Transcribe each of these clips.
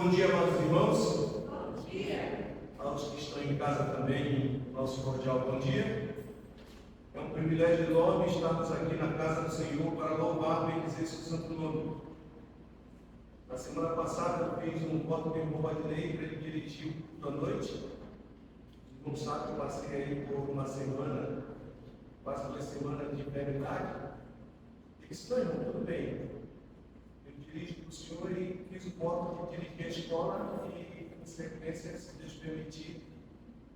Bom dia, amados irmãos. Bom dia. Aos que estão em casa também, nosso cordial bom dia. É um privilégio enorme estarmos aqui na casa do Senhor para louvar e bendizer seu santo nome. Na semana passada eu fiz um voto de irmão Vadinei para ele dirigir o culto à noite. Não sabe que eu passei aí por uma semana, quase 2 semanas de enfermidade. Disse, não, irmão, tudo bem. Eu dirijo para o senhor e fiz o voto de dirigir a escola e, em sequência, se Deus permitir,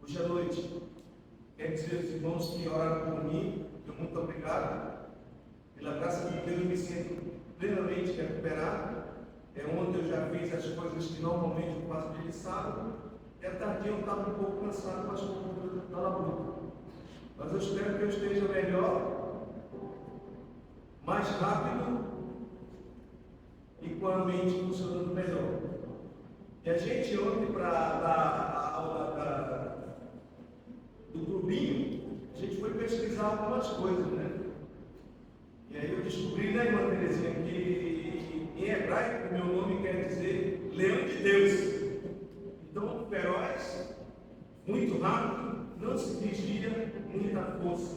hoje à noite. Quero dizer aos irmãos que oraram por mim, muito obrigado. Pela graça de Deus, eu me sinto plenamente recuperado. Ontem eu já fiz as coisas que normalmente eu faço de sábado. Tardinho eu estava um pouco cansado, mas por conta da labuta. Mas eu espero que eu esteja melhor, mais rápido e com a mente funcionando melhor. E a gente ontem, para dar a aula do clubinho, a gente foi pesquisar algumas coisas, né? E aí eu descobri, né, irmã Terezinha, que em hebraico o meu nome quer dizer leão de Deus. Então, feroz, muito rápido, não se desvia, muita força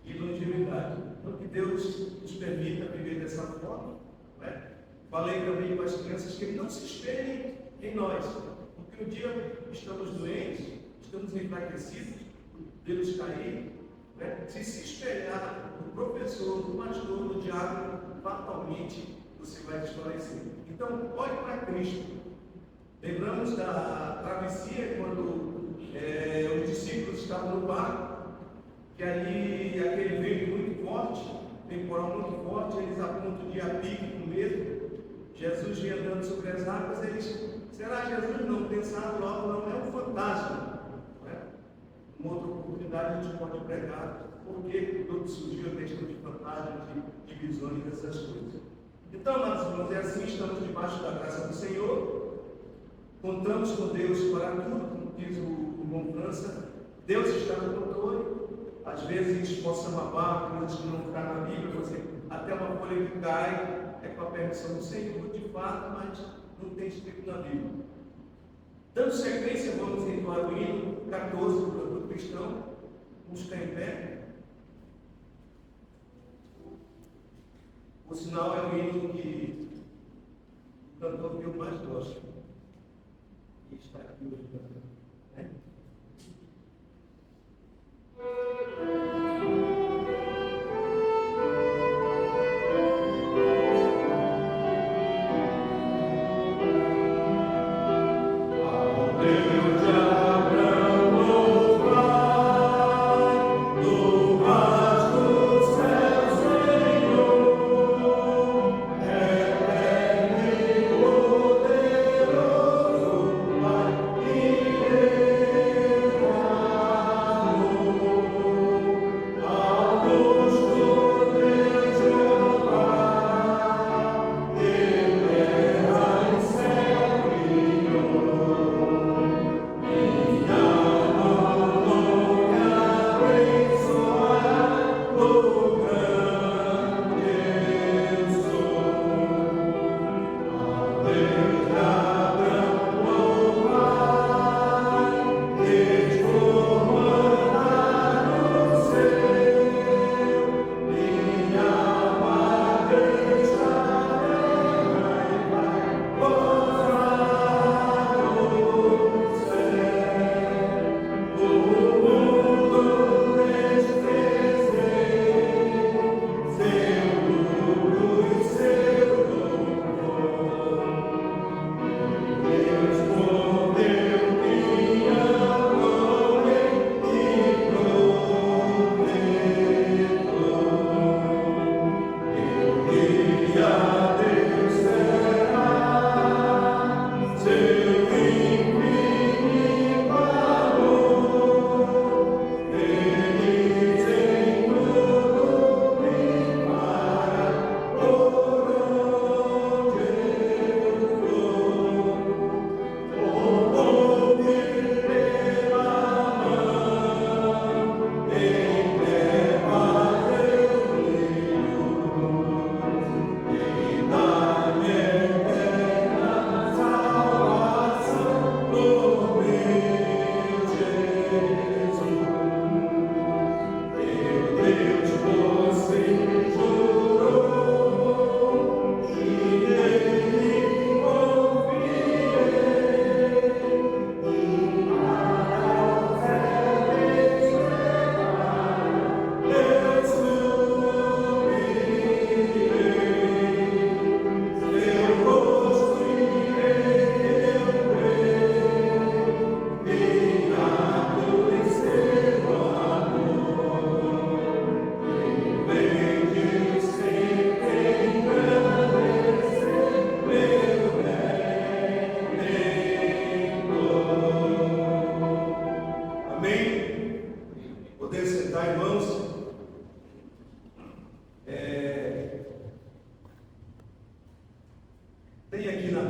e longevidade. Então, que Deus nos permita viver dessa forma, né? Falei também para as crianças que não se espelhem em nós, porque um dia estamos doentes, estamos enfraquecidos, Deus cair, né? Se espelhar no professor, no pastor, no diácono, fatalmente você vai desfalecer. Então, olhe para Cristo. Lembramos da travessia quando os discípulos estavam no barco, que ali aquele vento muito forte, temporal muito forte, eles a ponto de a pique com medo. Jesus vinha andando sobre as águas, eles, será Jesus? Não, pensaram logo, não, é um fantasma. Né? Uma outra oportunidade a gente pode pregar, porque todo surgiu a questão de fantasma, de visões, dessas coisas. Então, amados irmãos, é assim, estamos debaixo da graça do Senhor. Contamos com Deus para tudo, como diz o irmão França. Deus está no controle. Às vezes possamos amar coisas que não estão na Bíblia, por exemplo, até uma folha que cai é com a permissão do Senhor, de fato, mas não tem escrito na Bíblia. Dando sequência, vamos entoar o hino 14 do cantor cristão. Vamos ficar em pé. O sinal é o hino que o cantor que eu mais gosto. E está aqui hoje cantando. Poderoso Pai.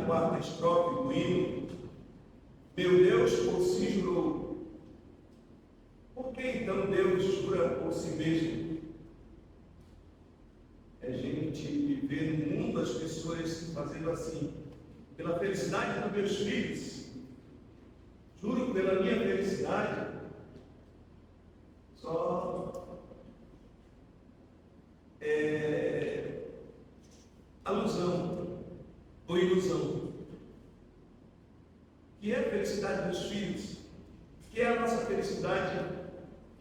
quarta estrofe do hino, meu Deus por si jurou. Por que então Deus jura por si mesmo? É gente viver no mundo, as pessoas fazendo assim, pela felicidade dos meus filhos, juro pela minha felicidade, só alusão ou ilusão. Que é a felicidade dos filhos? Que é a nossa felicidade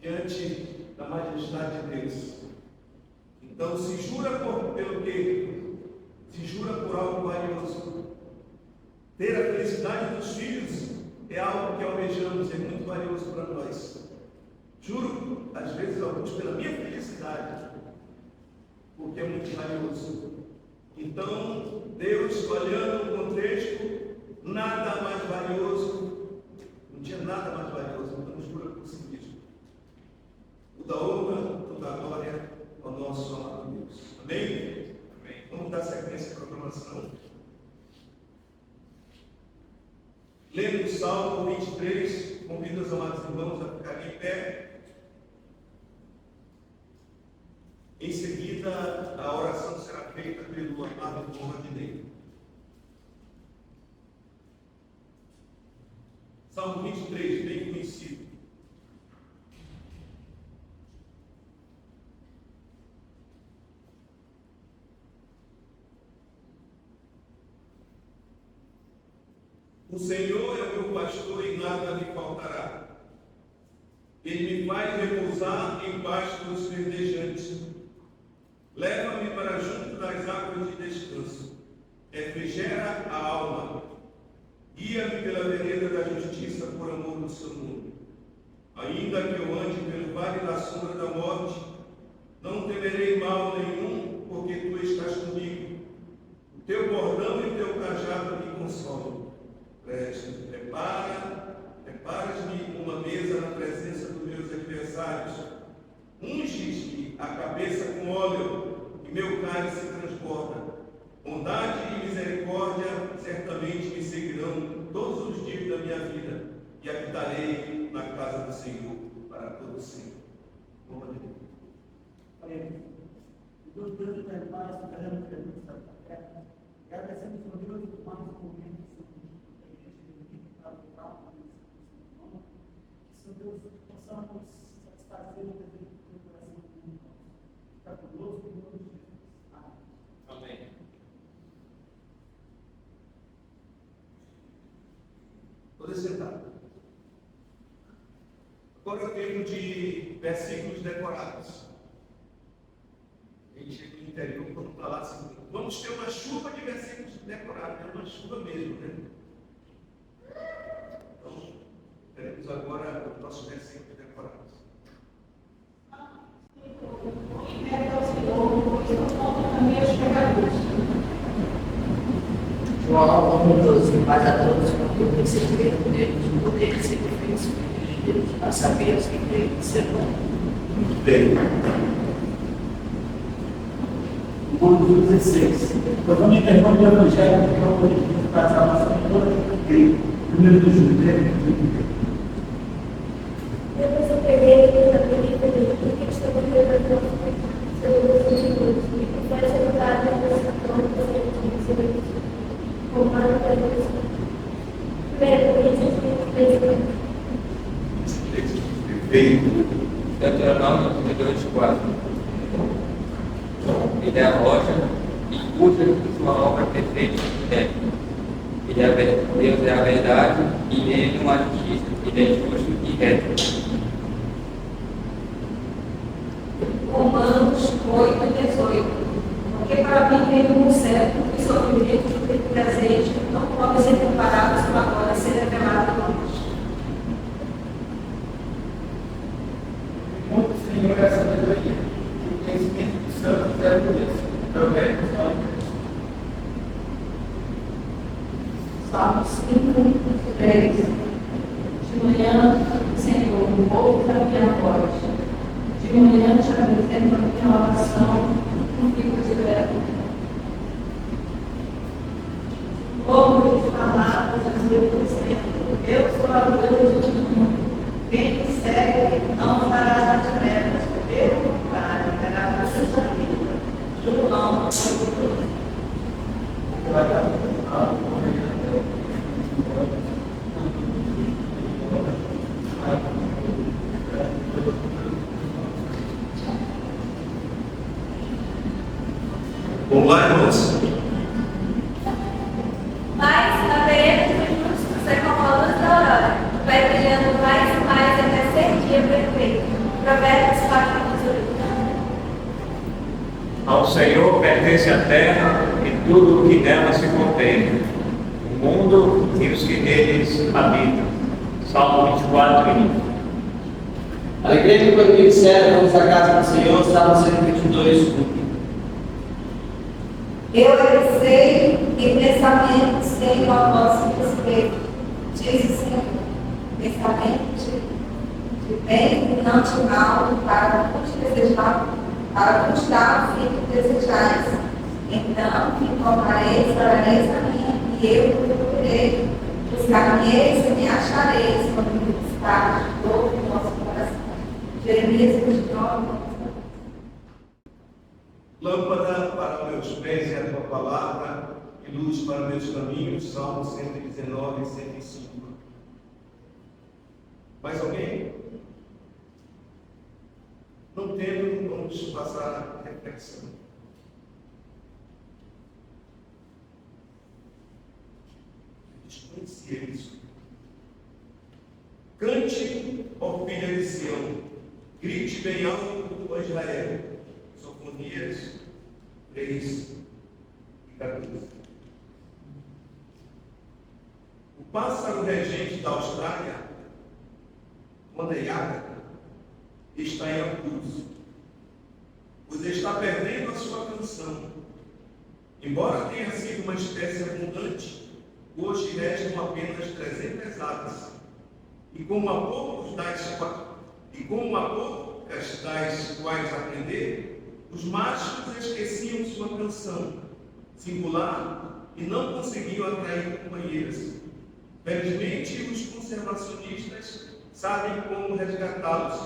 diante da majestade de Deus? Então, se jura pelo quê? Se jura por algo valioso. Ter a felicidade dos filhos é algo que almejamos, é muito valioso para nós. Juro, às vezes, alguns pela minha felicidade, porque é muito valioso. Então, Deus, olhando o contexto, nada mais valioso, não tinha nada mais valioso, então jura por si mesmo. Toda honra, toda glória ao nosso amado Deus. Amém? Amém. Vamos dar sequência à programação. Lendo o Salmo 23, convido os amados irmãos a ficarem em pé. Em seguida, a oração será feita pelo amado Rodinei. Salmo 23, bem conhecido. O Senhor é o meu pastor e nada me faltará. Ele me faz repousar em pastos verdejantes. Leva-me para junto das águas de descanso. Refrigera a alma. Guia-me pela vereda da justiça por amor do seu nome. Ainda que eu ande pelo vale da sombra da morte, não temerei mal nenhum, porque tu estás comigo. O teu bordão e o teu cajado me consolam. Preparas-me uma mesa na presença dos meus adversários. Unges-me a cabeça com óleo e meu cálice transborda. Bondade e misericórdia certamente me seguirão todos os dias da minha vida e habitarei na casa do Senhor para todo sempre. Glória a Deus. Agradecemos por Deus por mais um momento que Deus possamos satisfazer o desejo do coração do mundo. Está conosco em nome de Jesus. Amém. Todos sentados. Agora eu tenho de versículos decorados. A gente no interior, quando falar assim, vamos ter uma chuva de versículos decorados, é uma chuva mesmo, né? Então, teremos agora os nossos versículos decorados. João 1,12. Paz a todos quanto receberam deles o poder de ser feitos filhos de Deus, a saber os que creem que serão. Muito bem. Número 16. Nós vamos interromper o Evangelho, porque é o objetivo da salvação de toda a igreja. Primeiro do Júlio. Depois eu peguei e também porque estou com medo da tua Jesus, e que foi executado nessa pronta comando da Deus. Perfeito. Deuteronômio 22:4. Ele é a rocha e cuja sua obra perfeita é. Ele é Deus é a verdade e nele uma justiça. Ele é justo e reto. Romanos 8:18. Porque para mim veio um certo que os sofrimentos do tempo presente não podem ser comparados com a glória ser revelada em nós. Muito Senhor essa sabedoria. O conhecimento do Santo é por isso. Provérbios 9. Salmo 5:3. De manhã, Senhor, ouve a minha voz. De manhã te apresento a minha oração, não fico de verbo. Como lhe falava Jesus dizendo, eu sou a luz do mundo. Quem me segue não andará nas trevas, pelo contrário, terá a luz da vida. João, Vamos lá, irmãos? Mas a vereda dos justos é como a luz da aurora, vai brilhando mais e mais até ser dia perfeito. Provérbios 4:18. Ao Senhor pertence a terra e tudo o que nela se contém, o mundo e os que neles habitam. Salmo 24:1. Alegrei-me quando me disseram, vamos à casa do Senhor, Salmo 122:1. Eu avisei em pensamentos tenho a vosso respeito, diz o Senhor, pensamento de bem e não de mal, para vos desejar, para vos dar o fim que desejais. Então, me invocareis, orareis a mim, e eu vos ouvirei. Buscar-me-eis e me achareis, quando me buscar de todo o vosso coração. Jeremias 29. Lâmpada para meus pés é a tua palavra e luz para meus caminhos. Salmo 119 e 105. Mais alguém? Não tendo, vamos passar a reflexão. Desconhecia isso. Cante, ó filha de Sião, grite bem alto, ó Israel. Sofonias 3 e 14. O pássaro regente da Austrália, Mandeiaca, está em apuros, pois está perdendo a sua canção. Embora tenha sido uma espécie abundante, hoje restam apenas 300 aves, e como há poucas das quais aprender, os machos esqueciam sua canção singular e não conseguiam atrair companheiras. Felizmente, os conservacionistas sabem como resgatá-los.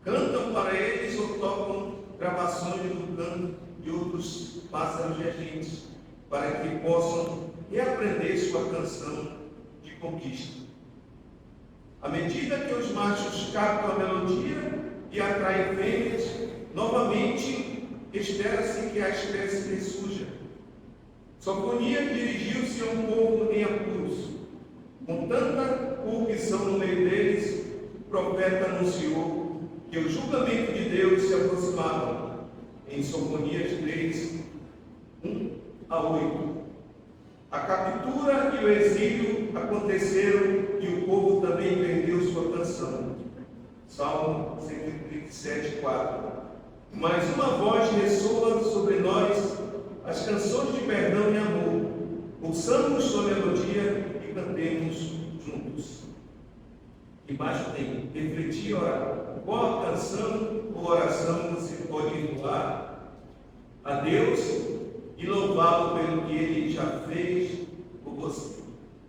Cantam para eles ou tocam gravações do canto de outros pássaros regentes, para que possam reaprender sua canção de conquista. À medida que os machos captam a melodia e atraem fêmeas, novamente espera-se que a espécie ressurja. Sofonias dirigiu-se a um povo em apuros. Com tanta corrupção no meio deles, o profeta anunciou que o julgamento de Deus se aproximava. Em Sofonias 3, 1-8. A captura e o exílio aconteceram e o povo também perdeu sua canção. Salmo 137, 4. Mas uma voz ressoa sobre nós as canções de perdão e amor. Ouçamos sua melodia e cantemos juntos. Embaixo tem refletir e orar. Qual a canção ou oração você pode entoar a Deus e louvá-lo pelo que Ele já fez por você?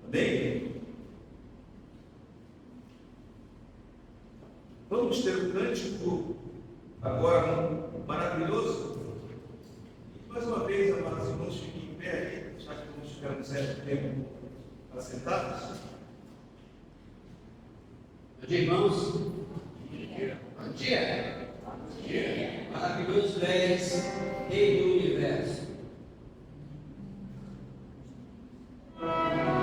Amém? Vamos ter um cântico agora maravilhoso. Mais uma vez, amados irmãos, fiquem em pé aí, já que vamos ficar um certo tempo assentados. Bom dia, irmãos. Bom dia. Bom dia. Maravilhoso és, Rei do Universo. Glória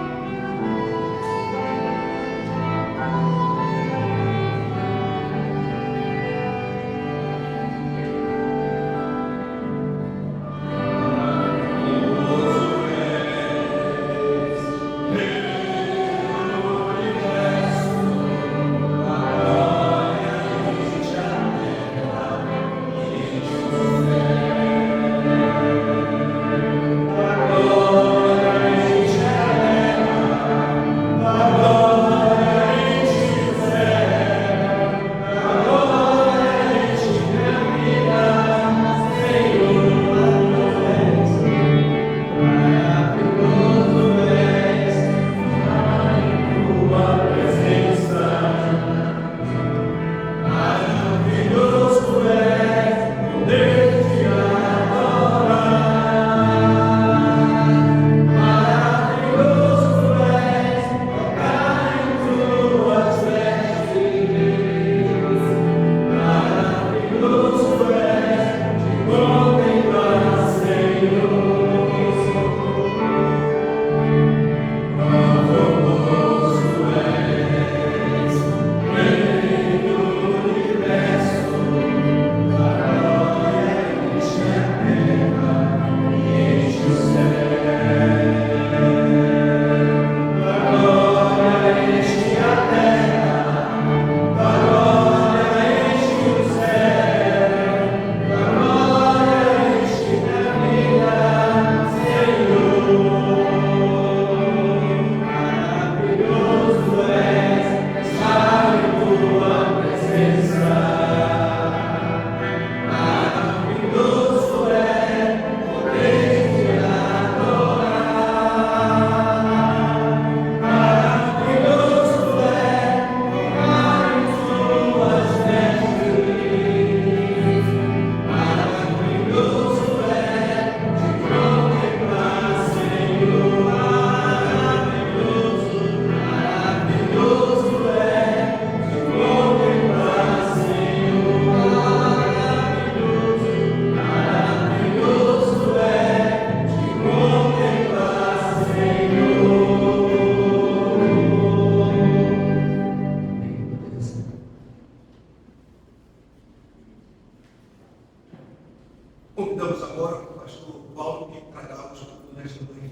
Paulo que tragamos tudo nesta manhã.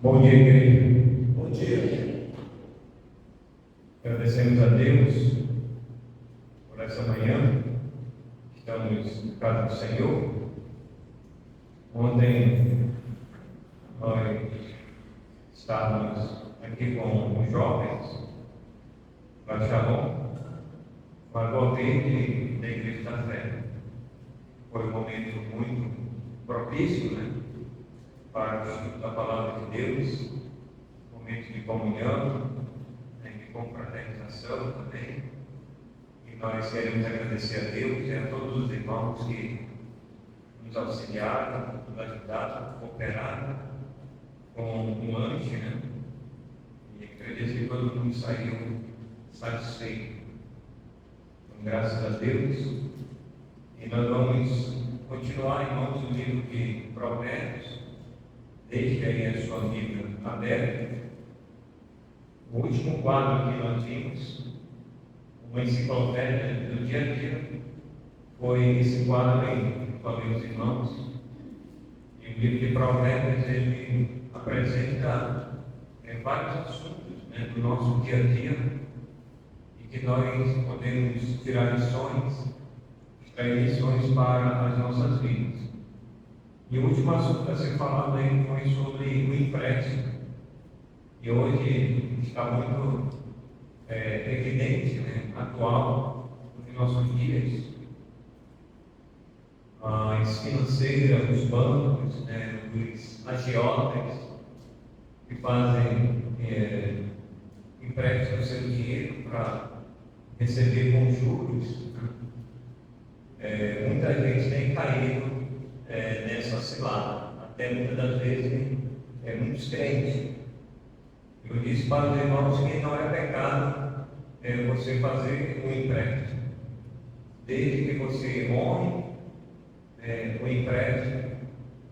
Bom dia, igreja. Bom dia. Agradecemos a Deus por essa manhã. Estamos na casa do Senhor. Ontem nós estávamos aqui com os jovens da Shalom, mas voltei da Igreja da Fé. Foi um momento muito propício, né? Para o estudo da palavra de Deus, momento de comunhão, né, de confraternização também. E nós queremos agradecer a Deus e a todos os irmãos que nos auxiliaram, nos ajudaram, cooperaram com um lanche, né? E acredito que todo mundo saiu satisfeito. Então, graças a Deus. E nós vamos continuar, irmãos, o livro de Provérbios. Deixe aí a sua Bíblia aberta. O último quadro que nós vimos, uma enciclopédia do dia a dia, foi esse quadro aí, falei os irmãos. E o livro de Provérbios, ele apresenta vários assuntos, né, do nosso dia a dia, e que nós podemos tirar lições, extrair lições para as nossas vidas. E o último assunto a ser falado aí foi sobre o empréstimo. E hoje está muito evidente, né, atual, nos nossos dias, as financeiras, os bancos, né, os agiotas que fazem empréstimo do seu dinheiro para receber com juros. Muita gente tem caído nessa cilada, até muitas das vezes muitos crentes. Eu disse para os irmãos que não é pecado você fazer um empréstimo, desde que você honre o empréstimo,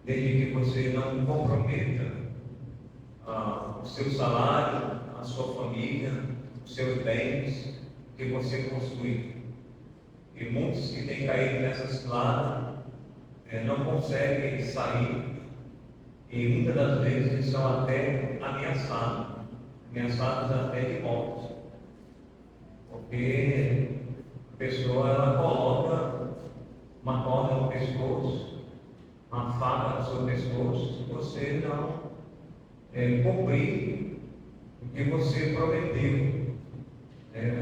desde que você não comprometa o seu salário, a sua família, os seus bens que você possui. E muitos que têm caído nessa cilada não conseguem sair, e muitas das vezes são até ameaçados até de morte, porque a pessoa ela coloca uma corda no pescoço, uma faca no seu pescoço, se você não cumprir o que você prometeu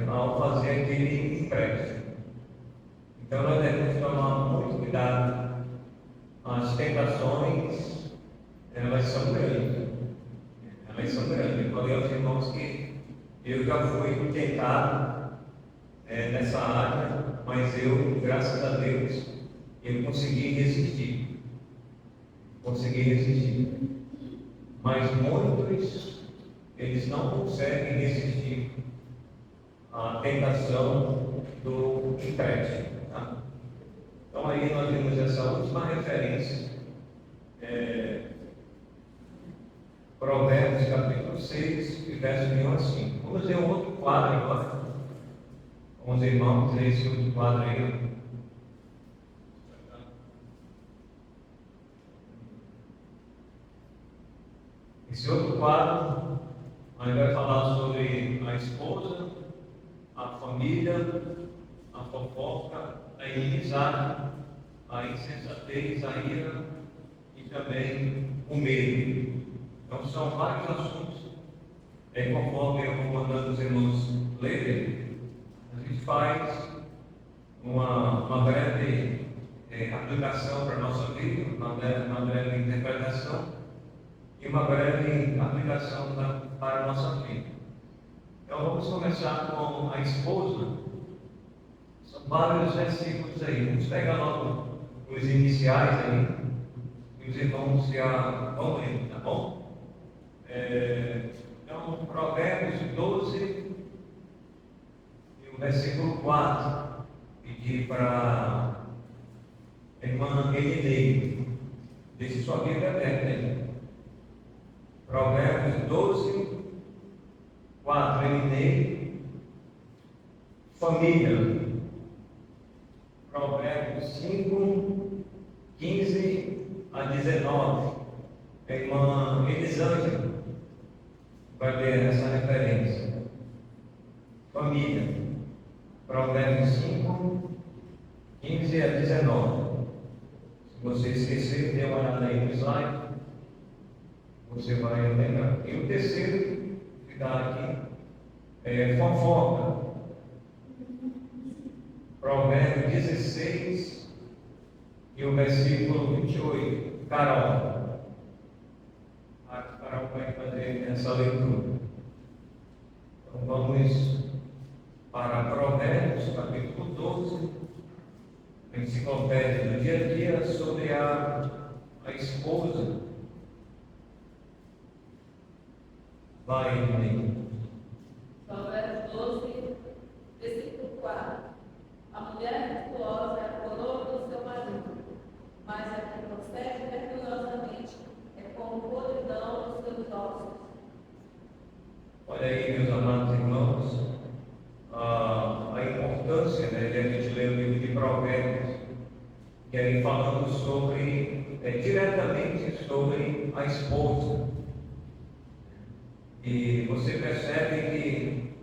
ao fazer aquele empréstimo. Então nós devemos tomar muito cuidado. As tentações, elas são grandes. Eu falei aos irmãos que eu já fui tentado nessa área, mas eu, graças a Deus, eu consegui resistir. Mas muitos, eles não conseguem resistir à tentação do empréstimo. Tá? Então aí nós temos essa última referência Provérbios capítulo 6, verso de 1 a 5. Vamos ver um outro quadro agora. Com os irmãos, esse outro quadro aí. Esse outro quadro, aí vai falar sobre a esposa, a família, a fofoca, a inimizade, a insensatez, a ira e também o medo. Então são vários assuntos. Conforme eu vou mandando os irmãos lerem, a gente faz uma breve aplicação para a nossa vida, uma breve interpretação e uma breve aplicação para a nossa vida. Então vamos começar com a esposa. São vários versículos aí. Vamos pegar logo os iniciais aí, e os irmãos já vão ler, tá bom? Então, Provérbios 12, e o versículo 4, pedir para a irmã Elinei, deixe sua Bíblia aberta aí. Provérbios 12, 4, Elinei, família. Provérbios 5, 15 a 19, a irmã Elisângela vai ler essa referência. Família. Provérbios 5, 15 a 19. Se você esquecer, dê uma olhada aí no slide, você vai lembrar. E o terceiro, que está aqui, é fofoca. Provérbios 16 e o versículo 28. Carol. A Carol vai fazer essa leitura. Então vamos para Provérbios, capítulo 12, a enciclopédia do dia a dia sobre a esposa. Vai, Elinei. Provérbios 12, versículo 4. A mulher virtuosa é a coroa do seu marido, mas a que procede vergonhosamente é como podridão dos seus ossos. Olha aí, meus amados irmãos, a importância de a gente ler o livro de Provérbios, que aí falando sobre, diretamente sobre a esposa. E você percebe que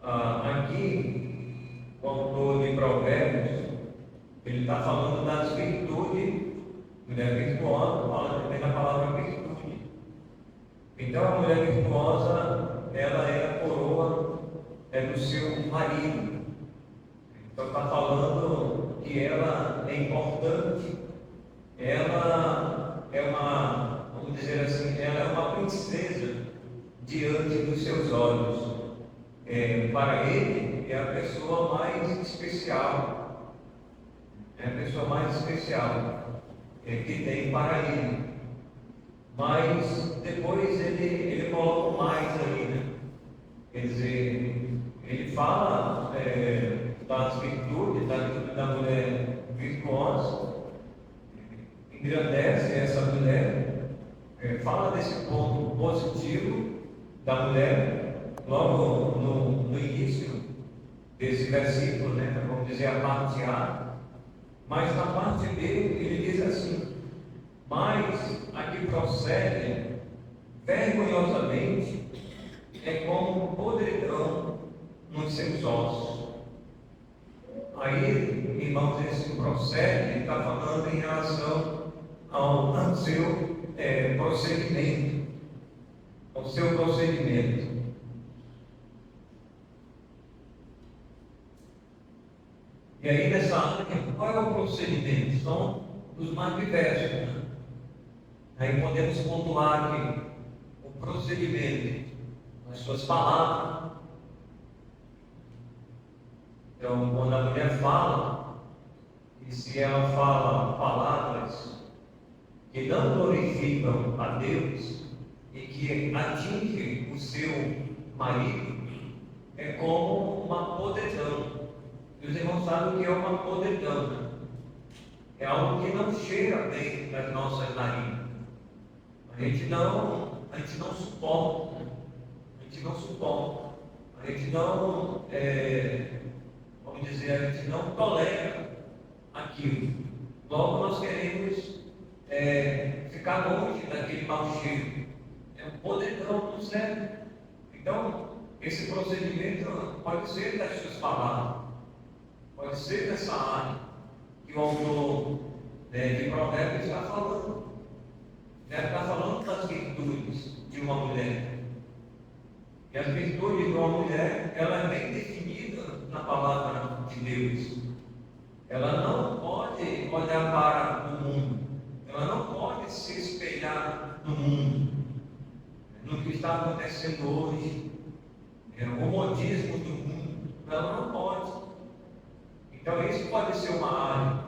aqui, o autor de Provérbios, ele está falando das virtudes, mulher virtuosa, fala também da palavra virtude. Então a mulher virtuosa, ela é a coroa do seu marido. Então está falando que ela é importante, ela é uma, vamos dizer assim, ela é uma princesa diante dos seus olhos. Para ele é a pessoa mais especial, é a pessoa mais especial que tem para ele. Mas depois ele coloca mais aí, né? Quer dizer, ele fala das virtudes, da virtude da mulher virtuosa, engrandece essa mulher, fala desse ponto positivo da mulher, logo no início desse versículo, né? Vamos dizer a parte A, mas na parte B ele diz assim: mas a que procede vergonhosamente é como podridão nos seus ossos. Aí, irmãos, esse procede está falando em relação ao seu procedimento. Ao seu procedimento. E aí, nessa área, qual é o procedimento? São os mais diversos. Né? Aí podemos pontuar aqui o procedimento, as suas palavras. Então, quando a mulher fala, e se ela fala palavras que não glorificam a Deus e que atingem o seu marido, é como uma podridão. E os irmãos sabem o que é uma podridão, né? É algo que não cheira bem das nossas narinas. A gente não a gente não suporta, a gente não suporta, a gente não, vamos dizer, a gente não tolera aquilo. Logo nós queremos ficar longe daquele mau cheiro. É um podridão, não serve. Então, esse procedimento pode ser das suas palavras, pode ser dessa área que o autor de Provérbios está falando. Ele está falando das virtudes de uma mulher. E as virtudes de uma mulher, ela é bem definida na palavra de Deus. Ela não pode olhar para o mundo, ela não pode se espelhar no mundo, no que está acontecendo hoje, o modismo do mundo. Ela não pode. Então, isso pode ser uma área,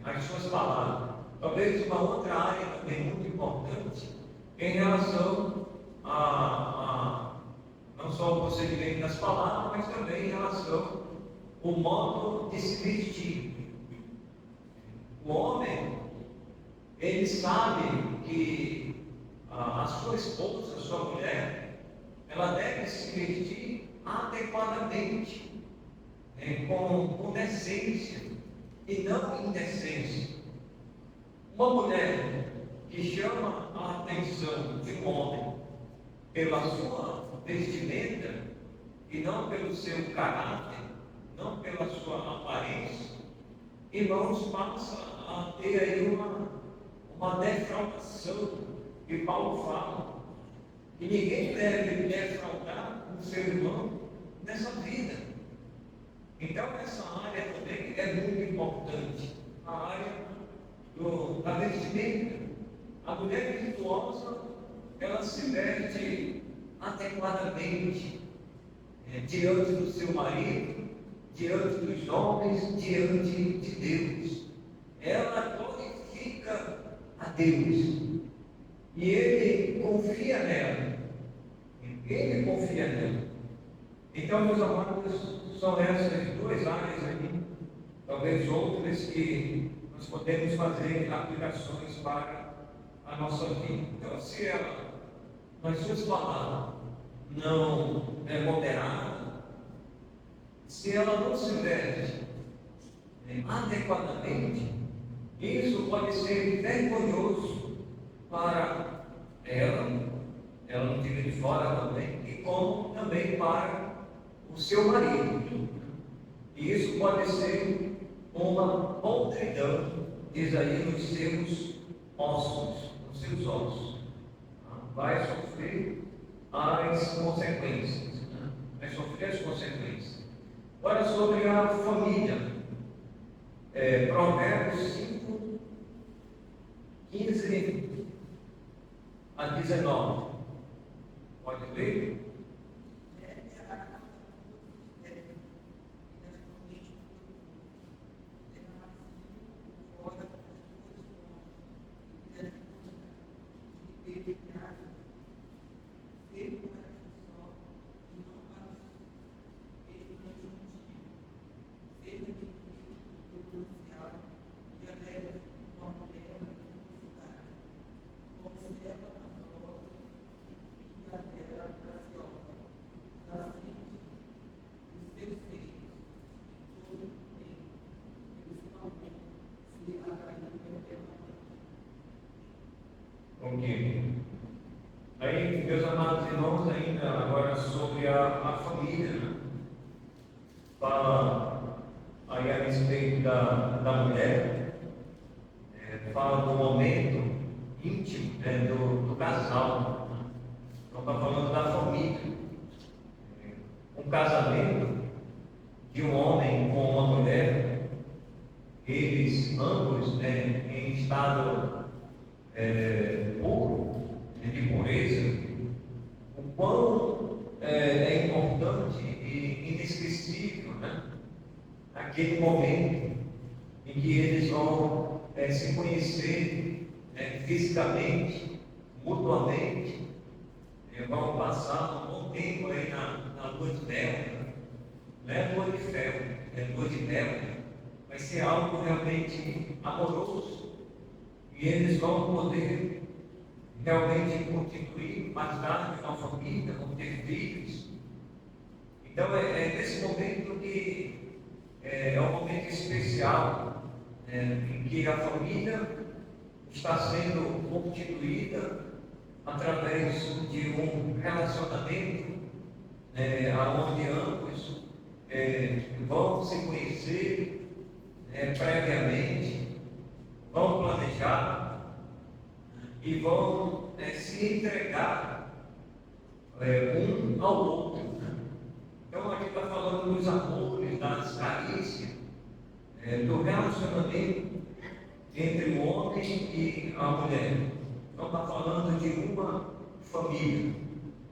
as suas palavras. Talvez uma outra área também muito importante em relação a não só o procedimento das palavras, mas também em relação ao modo de se vestir. O homem, ele sabe que a sua esposa, a sua mulher, ela deve se vestir adequadamente, com decência e não indecência. Uma mulher que chama a atenção de um homem pela sua vestimenta e não pelo seu caráter, não pela sua aparência, irmãos, passa a ter aí uma defraudação. E Paulo fala que ninguém deve defraudar o seu irmão nessa vida. Então, essa área também é muito importante, a área da vestimenta. A mulher virtuosa, ela se veste adequadamente diante do seu marido, diante dos homens, diante de Deus. Ela glorifica a Deus e ele confia nela. Ele confia nela. Então, meus amados, são essas duas áreas aí, talvez outras que nós podemos fazer aplicações para a nossa vida. Então, se ela, nas suas palavras, não é moderada, se ela não se veste adequadamente, isso pode ser vergonhoso para ela não fica de fora também, e como também para o seu marido. E isso pode ser uma podridão, diz aí, nos seus ossos, nos seus ossos. Vai sofrer as consequências. Vai sofrer as consequências. Agora, sobre a família. Provérbios 5, 15 a 19. Pode ler? Ok. Aí, meus amados irmãos, ainda agora sobre a família, né? Fala aí a respeito da mulher, fala do momento íntimo do casal, né? Então está falando da família. Um casamento de um homem com uma mulher, eles ambos em estado puro, de pureza, o quão é importante e inesquecível, né? Aquele momento em que eles vão se conhecer fisicamente, mutuamente, vão passar um bom tempo aí na lua de mel, não é lua de fel, é lua de mel, vai ser algo realmente amoroso. E eles vão poder realmente constituir mais tarde uma família, vão ter filhos. Então é nesse momento que é um momento especial, em que a família está sendo constituída através de um relacionamento onde ambos vão se conhecer previamente, vão planejar e vão se entregar um ao outro. Então aqui está falando dos amores, das carícias, do relacionamento entre o homem e a mulher. Então está falando de uma família.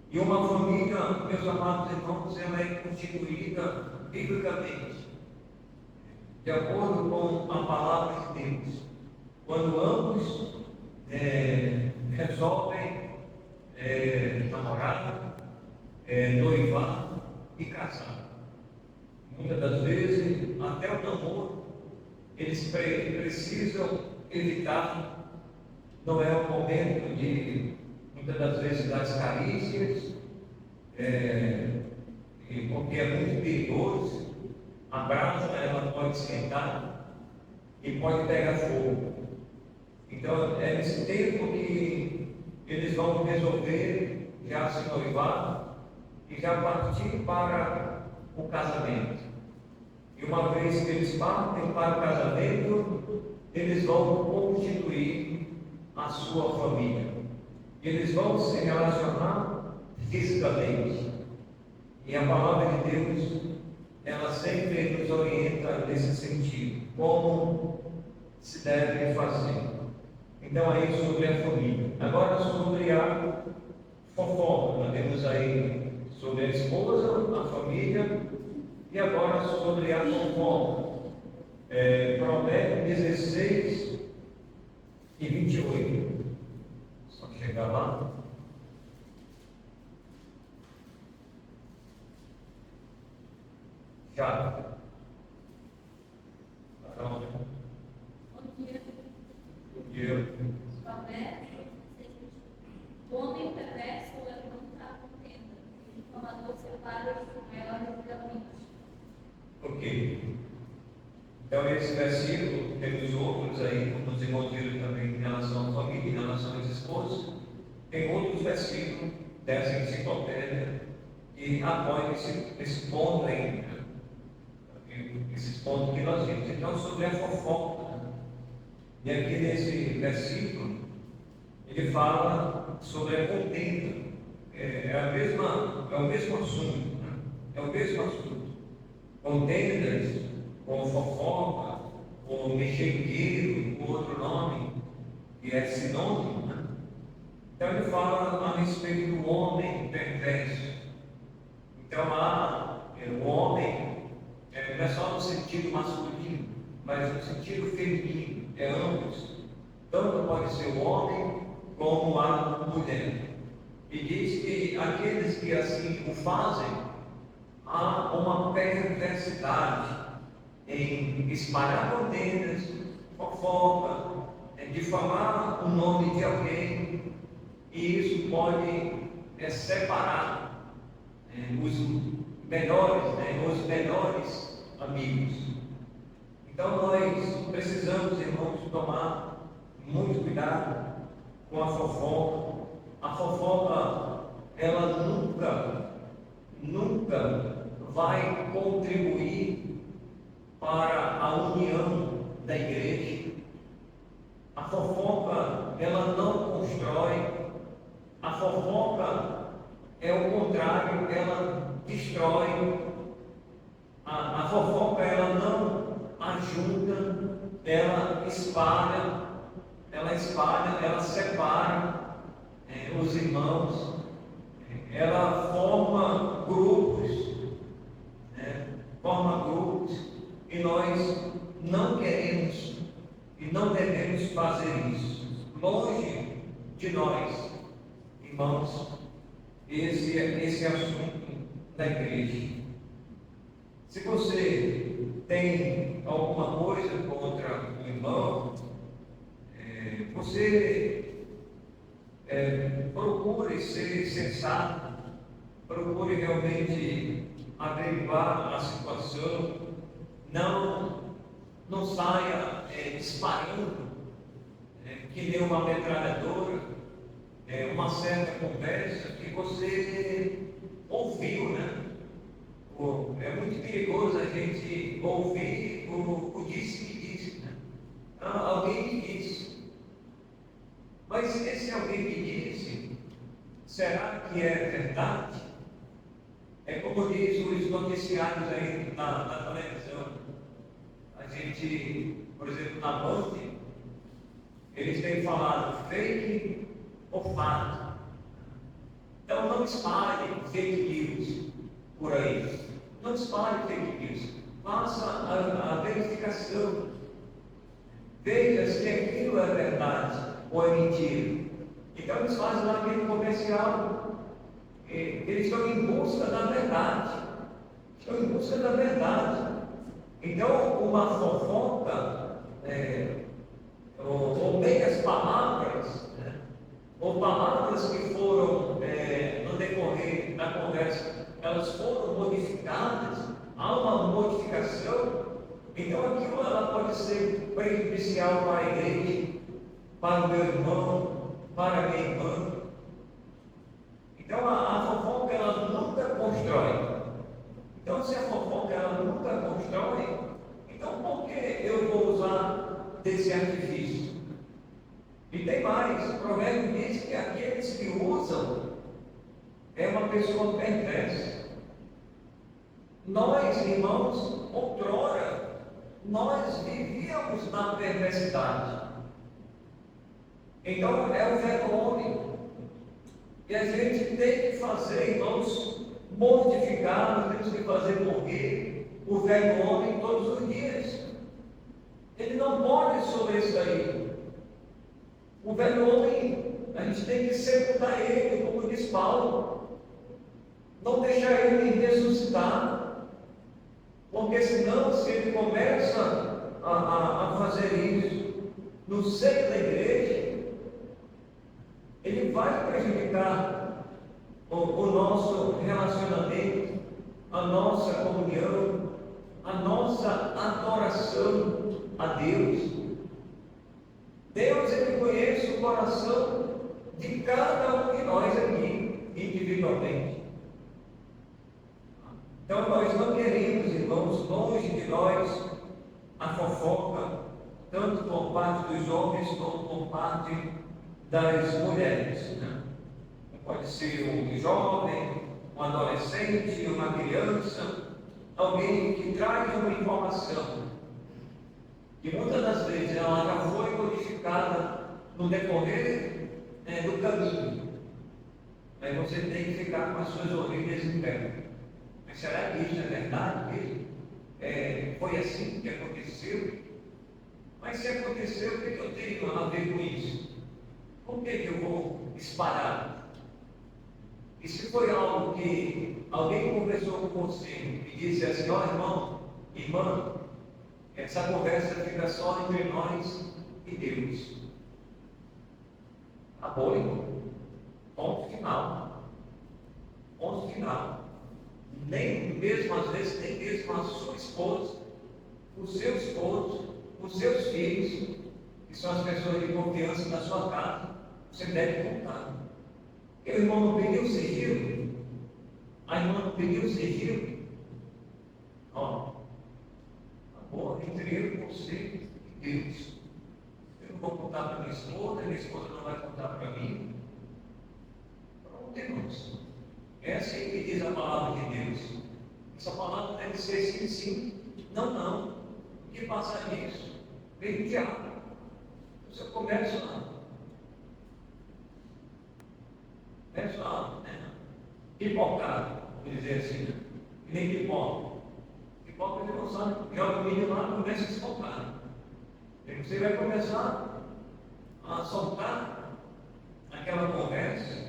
E uma família, meus amados irmãos, ela é constituída biblicamente, de acordo com a palavra de Deus. Quando ambos resolvem namorar, noivar e casar. Muitas das vezes, até o namoro, eles precisam evitar. Não é o momento de, muitas das vezes, das carícias, porque é muito perigoso. A brasa, ela pode esquentar e pode pegar fogo. Então, é nesse tempo que eles vão resolver já se noivar e já partir para o casamento. E uma vez que eles partem para o casamento, eles vão constituir a sua família. Eles vão se relacionar fisicamente. E a palavra de Deus, ela sempre nos orienta nesse sentido, como se deve fazer. Então aí sobre a família. Agora sobre a fofoca. Nós temos aí sobre a esposa, a família, e agora sobre a fofoca. Provérbios 16 e 28. Só chegar lá. Já. Bom dia. Bom dia. O homem perverso levanta a contenda, e o difamador separa os maiores caminhos. Ok. Então, esse versículo, temos outros aí, como os irmãos viram também em relação à família, em relação aos esposos. Tem outros versículos dessa enciclopédia que apoiam esse ponto aí, esses pontos que nós vimos. Então, sobre a fofoca. E aqui nesse versículo, ele fala sobre a contenda. É o mesmo assunto. Né? É o mesmo assunto. Contendas, ou fofoca, ou mexeriqueiro, ou outro nome, que é sinônimo. Né? Então ele fala a respeito do homem perverso. Então o homem não é só no sentido masculino, mas no sentido feminino, é ambos. Tanto pode ser o homem como a mulher. E diz que aqueles que assim o fazem, há uma perversidade em espalhar contendas, fofoca, difamar o nome de alguém, e isso pode separar os melhores amigos. Então nós precisamos, irmãos, tomar muito cuidado com a fofoca. A fofoca, ela nunca vai contribuir para a união da igreja. A fofoca, ela não constrói. A fofoca é o contrário, ela destrói. A fofoca, ela não ajuda, ela espalha, ela separa os irmãos, ela forma grupos, e nós não queremos e não devemos fazer isso. Longe de nós, irmãos, esse assunto da igreja. Se você tem alguma coisa contra o irmão, você procure ser sensato, procure realmente averiguar a situação, não saia disparando, que nem uma metralhadora, uma certa conversa que você ouviu, né? É muito perigoso a gente ouvir o disse que disse, né? Alguém me disse. Mas esse alguém que disse, será que é verdade? É como diz os noticiários aí na televisão. A gente, por exemplo, na Band, eles têm falado fake ou fato. Então não espalhe fake news por aí. Não espalhe fake news. Faça a verificação. Veja se aquilo é verdade ou é mentira. Então eles fazem lá aquele comercial. Eles estão em busca da verdade. Estão em busca da verdade. Então, uma fofoca, ou meias palavras, né? Ou palavras que foram, no decorrer da conversa, elas foram modificadas, há uma modificação, então aquilo ela pode ser prejudicial para a igreja, para o meu irmão, para a minha irmã. Então a fofoca ela nunca constrói. Então se a fofoca ela nunca constrói, então por que eu vou usar desse artifício? E tem mais, o provérbio diz que aqueles que usam é uma pessoa perversa. Nós, irmãos, outrora, nós vivíamos na perversidade. Então é o velho homem. E a gente tem que fazer, irmãos, mortificar, nós temos que fazer morrer o velho homem todos os dias. Ele não pode sobressair. O velho homem, a gente tem que sepultar ele, como diz Paulo. Não deixar ele ressuscitar. Porque senão, se ele começa a fazer isso no seio da igreja, ele vai prejudicar o nosso relacionamento, a nossa comunhão, a nossa adoração a Deus. Deus, Ele conhece o coração de cada um de nós aqui, individualmente. Então, nós não queremos, irmãos, longe de nós, a fofoca, tanto por parte dos homens, como por parte das mulheres. Né? Pode ser um jovem, um adolescente, uma criança, alguém que traz uma informação, que muitas das vezes ela já foi modificada no decorrer do caminho. Aí você tem que ficar com as suas orelhas em pé. Mas será que isso é verdade mesmo? Foi assim que aconteceu? Mas se aconteceu, o que eu tenho a ver com isso? Por que eu vou espalhar? E se foi algo que alguém conversou com você e disse assim, ó irmão, irmã, essa conversa fica só entre nós e Deus. Acabou, irmão. Ponto final. Ponto final. Nem mesmo, às vezes, nem mesmo a sua esposa, o seu esposo, os seus filhos, que são as pessoas de confiança da sua casa, você deve contar. Porque o irmão não pediu sigilo, a irmã não pediu sigilo. Ó, amor entre eu e você e Deus. Eu não vou contar para minha esposa não vai contar para mim. Pronto, irmãos. É assim que diz a palavra de Deus. Essa palavra deve ser sim, sim. Não, não. O que passa nisso? Vem o diabo. Você começa a pipocar, vou dizer assim, que nem pipoca. Pipoca você não sabe, joga o milho lá e começa a espocar. E você vai começar a soltar aquela conversa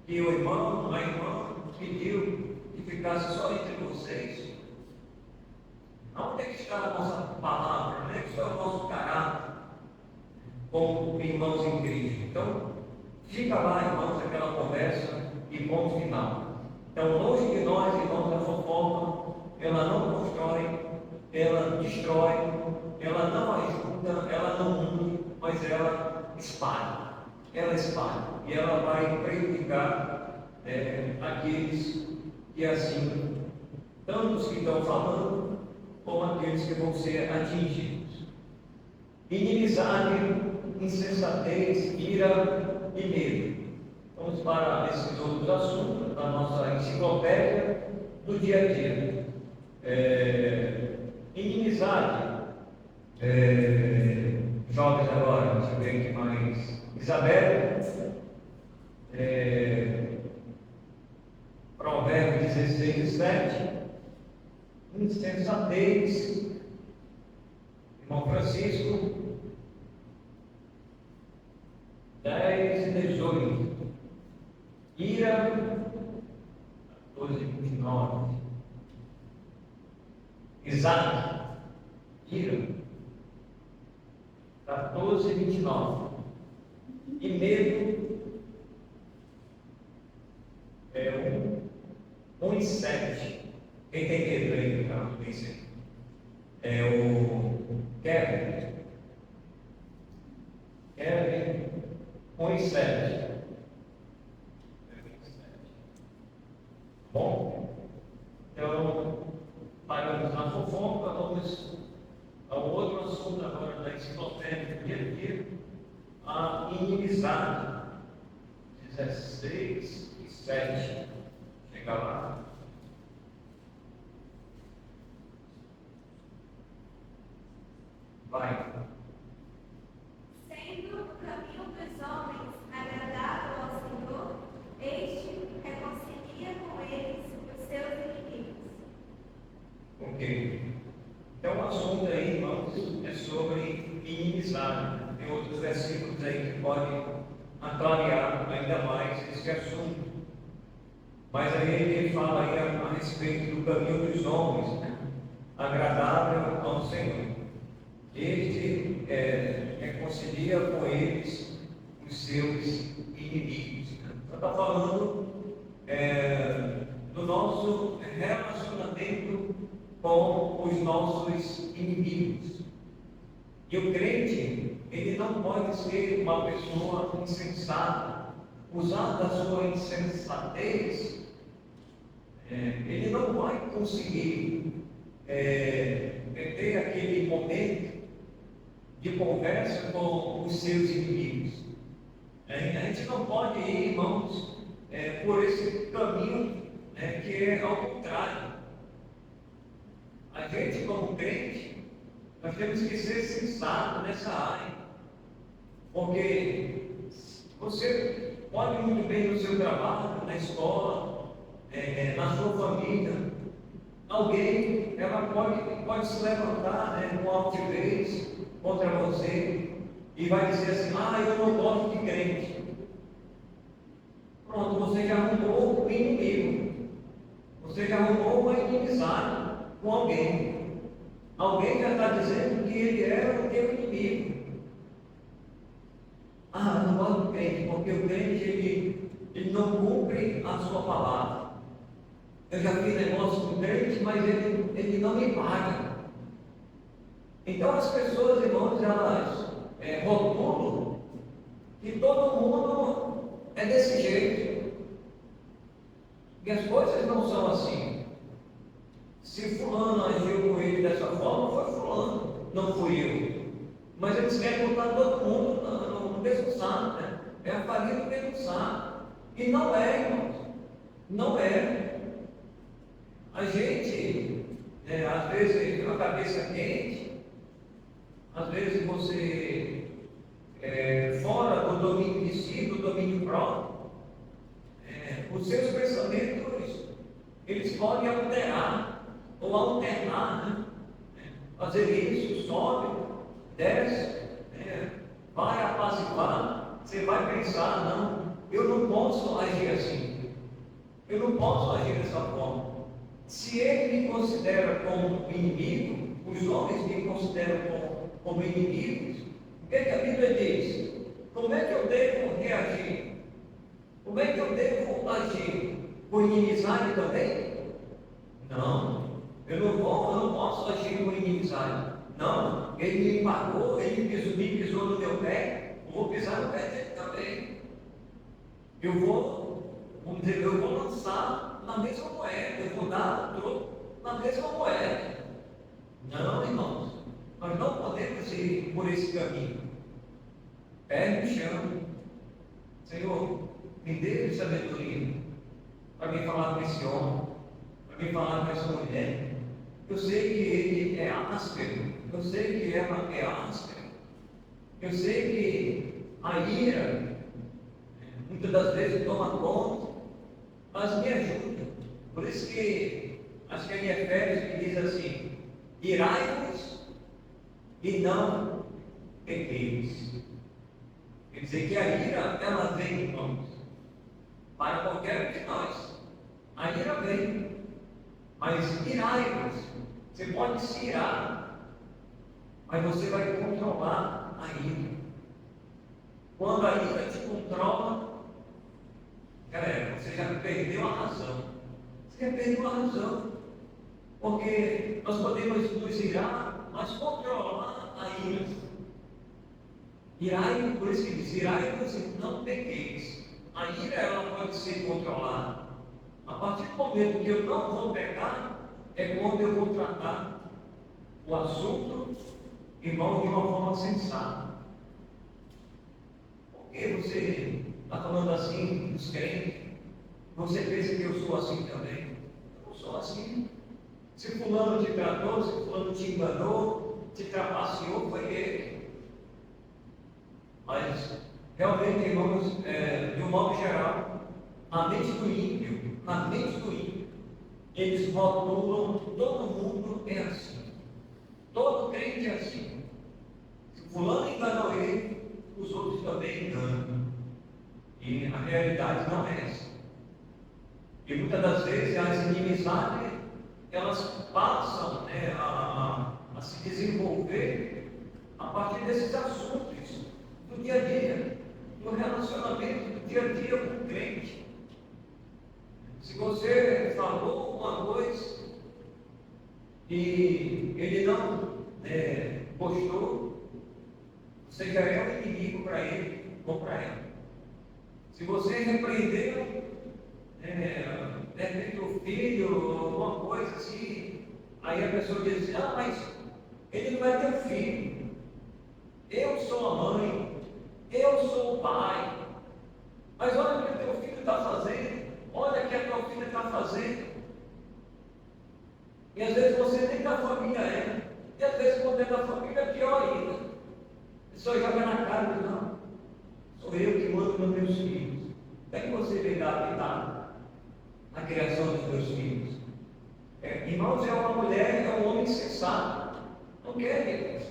que o irmão, a irmã pediu que ficasse só entre vocês. Onde é que está a nossa palavra? Onde é que está o nosso caráter como irmãos em Cristo? Então, Fica lá, irmãos, aquela conversa e ponto final. Então, longe de nós, irmãos, a fofoca, ela não constrói, ela destrói, ela não ajuda, ela não une, mas ela espalha. Ela espalha e ela vai prejudicar aqueles que assim, tanto os que estão falando, como aqueles que vão ser atingidos. Inimizade, insensatez, ira e medo. Vamos para esses outros assuntos da nossa enciclopédia do dia a dia. Inimizade, jovens agora, deixa eu ver aqui mais. Isabel, Provérbios 16, 7. Insensatez, irmão Francisco, 10 e 18. Ira, 14 e 29. Isaac, ira, 14 e 29. E medo, 1 e 7. Quem tem medo aí, tá? O Kevin. Kevin, 1 e 7. Bom, então, paramos na fofoca, vamos ao outro assunto agora da enciclopédia do dia a dia, a inimizade, 16 e 7. Chega lá. Vai. Sendo o caminho dos homens agradável ao Senhor, este reconcilia com eles os seus inimigos. Ok. Então o assunto aí, irmãos, é sobre inimizade. Tem outros versículos aí que podem aclarear ainda mais esse assunto. Mas aí ele fala aí a respeito do caminho dos homens, né? Agradável ao Senhor. Este reconcilia com eles os seus inimigos. Então está falando do nosso relacionamento com os nossos inimigos. E o crente, ele não pode ser uma pessoa insensata, usar da sua insensatez, ele não vai conseguir ter aquele momento de conversa com os seus inimigos. A gente não pode ir, irmãos, por esse caminho que é ao contrário. A gente, como crente, nós temos que ser sensatos nessa área, porque você pode muito bem no seu trabalho, na escola, na sua família, alguém pode se levantar com altivez contra você e vai dizer assim: eu não gosto de crente. Pronto, você já arrumou um inimigo, você já arrumou uma inimizade com alguém. Alguém já está dizendo que ele é o teu inimigo. Não gosto do crente, porque o crente ele não cumpre a sua palavra. Eu já fiz negócio com o crente, mas ele não me paga. Então as pessoas, irmãos, elas rotulam que todo mundo é desse jeito. E as coisas não são assim. Se fulano agiu com ele dessa forma, foi fulano, não fui eu. Mas eles querem botar todo mundo no mesmo saco, né? É a farinha do mesmo saco. E não é, irmãos. Não é. A gente, às vezes, com a cabeça quente, às vezes você, fora do domínio de si, do domínio próprio, os seus pensamentos, eles podem alterar ou alternar, né? Fazer isso, sobe, desce, vai apaziguar, você vai pensar: não, eu não posso agir assim, eu não posso agir dessa forma. Se ele me considera como inimigo, os homens me consideram como inimigos, o que a Bíblia diz? Como é que eu devo reagir? Como é que eu devo agir? Com inimizade também? Não, eu não posso agir com inimizade. Não, ele me pagou, ele me pisou no meu pé, eu vou pisar no pé dele também. Vamos dizer, eu vou lançar na mesma moeda, eu vou dar o troco na mesma moeda. Não, irmãos, nós não podemos ir por esse caminho. Pé no chão. Senhor, me dê sabedoria para me falar com esse homem, para me falar com essa mulher. Eu sei que ele é áspero, eu sei que ela é áspera, eu sei que a ira muitas das vezes toma conta, mas me ajuda. Por isso que acho que é em Efésios que diz assim: irai-vos e não pequeis. Quer dizer que a ira, ela vem, irmãos, para qualquer um de nós. A ira vem, mas irai-vos. Você pode se irar, mas você vai controlar a ira. Quando a ira te controla, galera, você já perdeu a razão. Você já perdeu a razão. Porque nós podemos nos irar, mas controlar a ira. Irai, por isso que diz, irai-vos e não pequeis. A ira, ela pode ser controlada. A partir do momento que eu não vou pecar, é quando eu vou tratar o assunto, irmão, de uma forma sensata. Por que você está falando assim dos crentes? Você pensa que eu sou assim também? Eu não sou assim. Se fulano te tratou, se fulano te enganou, te trapaceou, foi ele. Mas, realmente, irmãos, de um modo geral, a mente do ímpio, eles rotulam, todo mundo é assim. Todo crente é assim. Se fulano enganou ele, os outros também enganam. E a realidade não é essa. E muitas das vezes as inimizades, elas passam a se desenvolver a partir desses assuntos do dia a dia, do relacionamento do dia a dia com o crente. Se você falou uma coisa e ele não gostou, você já é um inimigo para ele ou para ela. Se você repreendeu, de repente o filho, alguma coisa assim, aí a pessoa diz assim: ah, mas ele não é teu filho, eu sou a mãe, eu sou o pai, mas olha o que o teu filho está fazendo, olha o que a tua filha está fazendo. E às vezes você nem da família é, e às vezes quando é da família é pior ainda. A pessoa joga na cara e diz: não, sou eu que mando nos meus filhos. Como é que você vem dar habitar na criação dos meus filhos? Irmãos, é uma mulher, é um homem sensato, não quer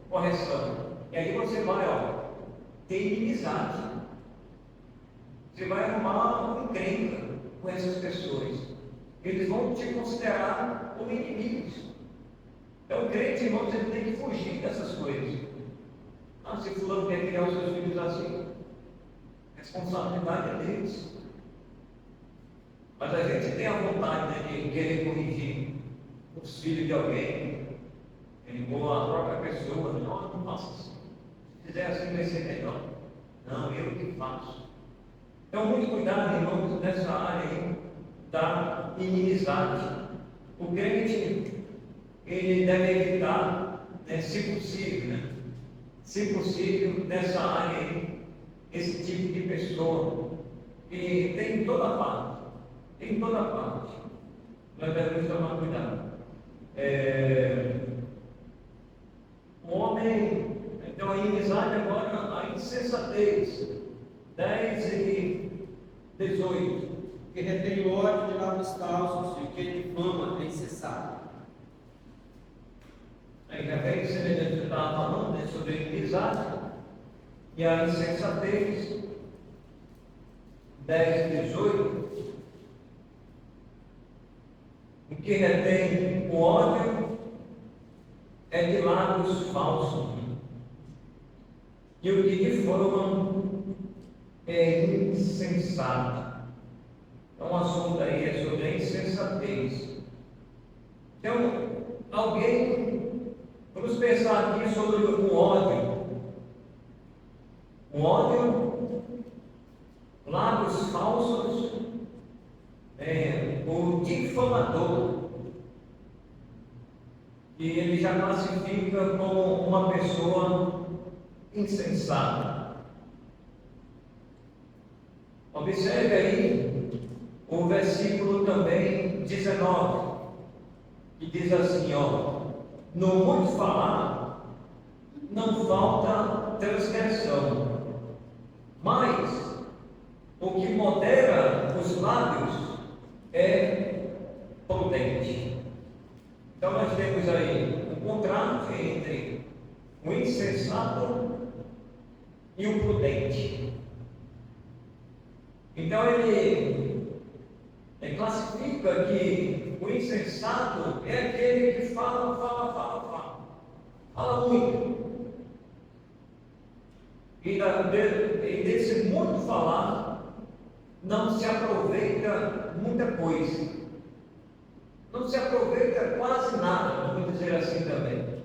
correção. E aí você vai, ter inimizade. Você vai arrumar uma encrenca com essas pessoas. Eles vão te considerar como inimigos. Então, o crente, irmãos, ele tem que fugir dessas coisas. Ah, se fulano quer criar os seus filhos assim, a responsabilidade é deles. Mas a gente tem a vontade de querer corrigir os filhos de alguém, ou a própria pessoa. Não faça assim. Se fizer assim, vai ser melhor. Não, eu que faço. Então, muito cuidado, irmãos, nessa área aí da inimizade. O crente, ele deve evitar, se possível, se possível, nessa área aí, esse tipo de pessoa que tem em toda parte. Em toda parte. Nós devemos tomar cuidado. O homem, então a inimizade agora, a insensatez. 10 e 18. Que retém ódio de lábios falsos e que difama é insensato. Aí já vem semelhante que eu estava falando, sobre a inimizade e a insensatez. 10 e 18. O que retém o ódio é de lábios falsos, e o que difama é insensata. Então, o assunto aí é sobre a insensatez. Então, vamos pensar aqui sobre o ódio. O ódio, lábios falsos, o difamador, que ele já classifica como uma pessoa insensata. Observe aí o versículo também 19, que diz assim, no muito falar, não falta transgressão, mas o que modera os lábios é prudente. Então nós temos aí um contraste entre o insensato e o prudente. Então ele classifica que o insensato é aquele que fala muito. E desse muito falar, não se aproveita muita coisa. Não se aproveita quase nada, vamos dizer assim também.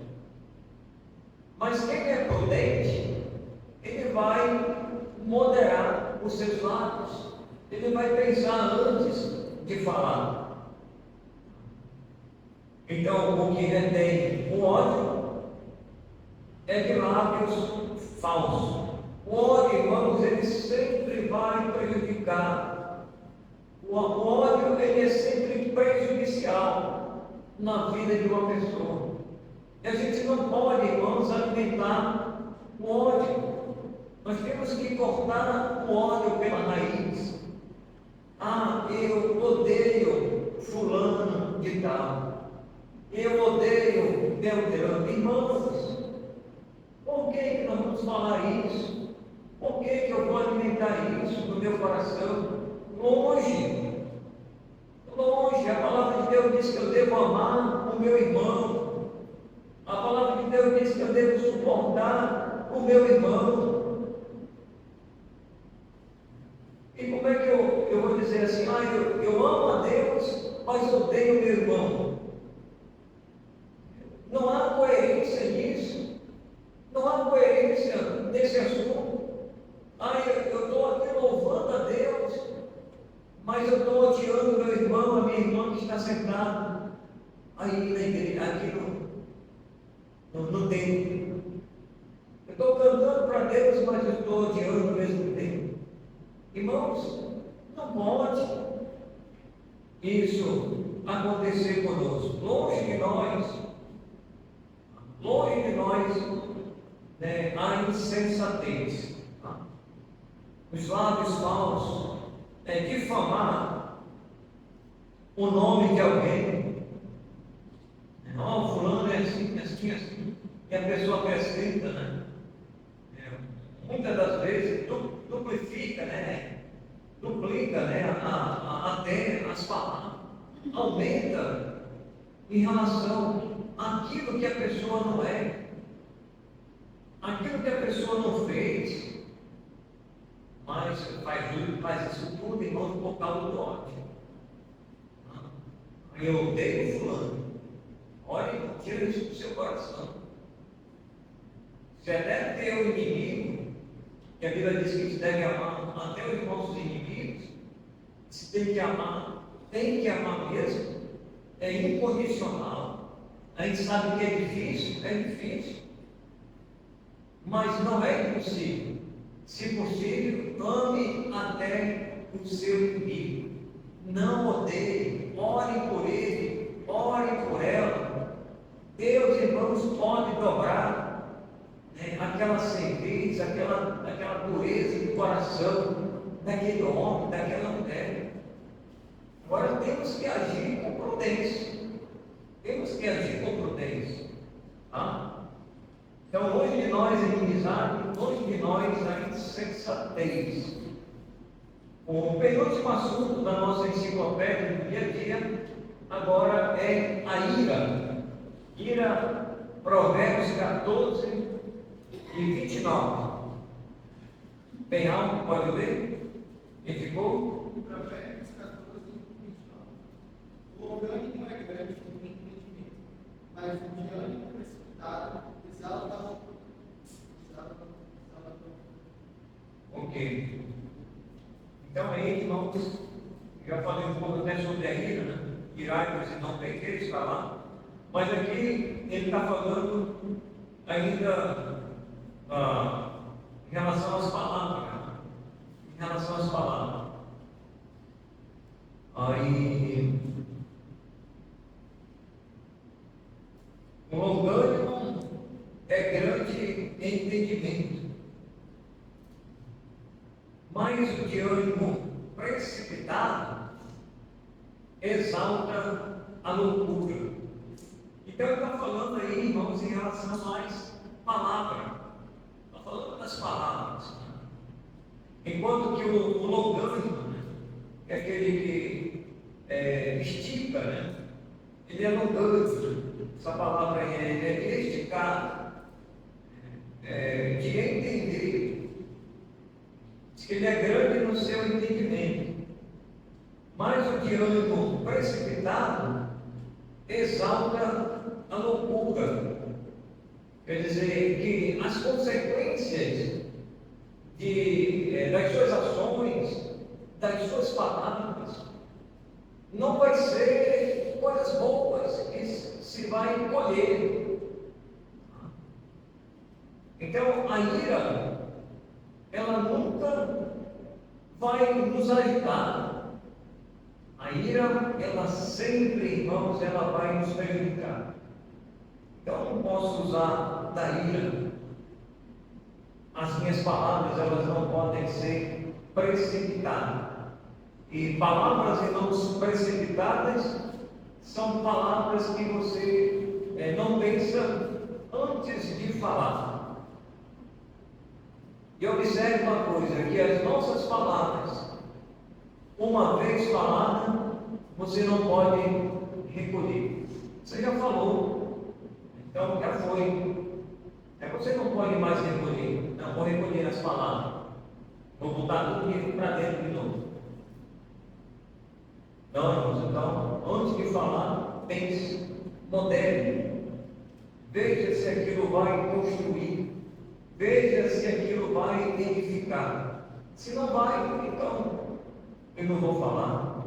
Mas quem é prudente, ele vai moderar os seus lábios. Ele vai pensar antes de falar. Então, o que retém o ódio é de lábios falsos. O ódio, irmãos, ele sempre vai prejudicar. O ódio, ele é sempre prejudicial na vida de uma pessoa. E a gente não pode, irmãos, alimentar o ódio. Nós temos que cortar o ódio pela raiz. Eu odeio fulano de tal. Eu odeio Beltrano. Irmãos, por que nós vamos falar isso? Por que eu vou alimentar isso no meu coração? Longe. A palavra de Deus diz que eu devo amar o meu irmão. A palavra de Deus diz que eu devo suportar o meu irmão. E como é que eu vou dizer assim, eu amo a Deus, mas odeio o meu irmão? Não há coerência nisso. Não há coerência nesse assunto. Eu estou aqui louvando a Deus, mas eu estou odiando meu irmão, a minha irmã que está sentada aí na igreja, aqui no templo. Eu estou cantando para Deus, mas eu estou odiando ao mesmo tempo. Irmãos, não pode isso acontecer conosco. Longe de nós, a insensatez. Os lábios falsos, difamar o nome de alguém. Fulano é assim. E a pessoa acrescenta, né? Muitas das vezes duplica, até as palavras, aumenta em relação àquilo que a pessoa não é, aquilo que a pessoa não fez, mas faz isso tudo, irmão, por causa do ódio. Eu odeio fulano. Olha, tira isso do seu coração. Você deve ter um inimigo, que a Bíblia diz que você deve amar até os nossos inimigos. Você tem que amar mesmo. É incondicional. A gente sabe que é difícil. Mas não é impossível. Se possível, ame até o seu inimigo. Não odeie, ore por ele, ore por ela. Deus, irmãos, pode dobrar aquela certez, aquela dureza do coração daquele homem, daquela mulher. Agora temos que agir com prudência. Então, longe de nós a inimizade, longe de nós a insensatez. O penúltimo assunto da nossa enciclopédia do dia a dia agora é a ira. Provérbios 14 e 29. Bem alto, pode ler? Quem ficou? Provérbios 14, 29. O orgânico é grande no entendimento, mas o de ânimo precipitado exalta. Ok. Então aí, irmãos, já falei um pouco até sobre a ira, né? Irai-vos e não pequeis, está lá. Mas aqui ele está falando ainda em relação às palavras. Né? Em relação às palavras. Aí, o orgulho é grande em entendimento, mas o de ânimo precipitado exalta a loucura. Então ele está falando aí, irmãos, em relação às palavras. Está falando das palavras. Enquanto que o longânimo, né, que é aquele que estica, né? Ele é longânimo. Essa palavra aí é de esticar, de entender. Diz que ele é grande no seu entendimento. Mas o de ânimo precipitado exalta a loucura. Quer dizer que as consequências das suas ações, das suas palavras, não vai ser coisas boas que se vai colher. Então a ira, ela nunca vai nos ajudar. A ira, ela sempre, irmãos, ela vai nos prejudicar. Então eu não posso usar da ira. As minhas palavras, elas não podem ser precipitadas. E palavras, irmãos, precipitadas são palavras que você não pensa antes de falar. E observe uma coisa, que as nossas palavras, uma vez falada, você não pode recolher. Você já falou, então já foi. Você não pode mais recolher. Não, vou recolher as palavras. Vou botar tudo isso para dentro de novo. Não, irmãos, então, antes de falar, pense, modere. Veja se aquilo vai construir. Veja se aquilo vai edificar. Se não vai, então eu não vou falar.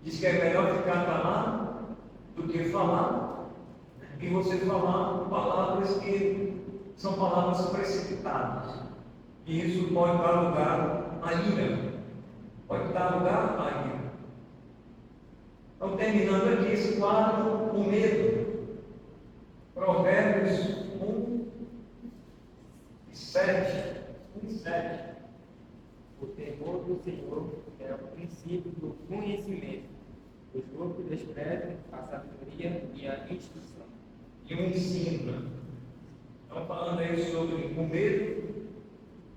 Diz que é melhor ficar calado do que falar, e você falar palavras que são palavras precipitadas. E isso pode dar lugar à ira. Pode dar lugar à ira. Então, terminando aqui esse quadro, o medo. Provérbios 1 e 7. 1 e 7. O temor do Senhor é o princípio do conhecimento. Os loucos desprezam a sabedoria e a instrução. E o ensino. Estamos falando aí sobre o medo.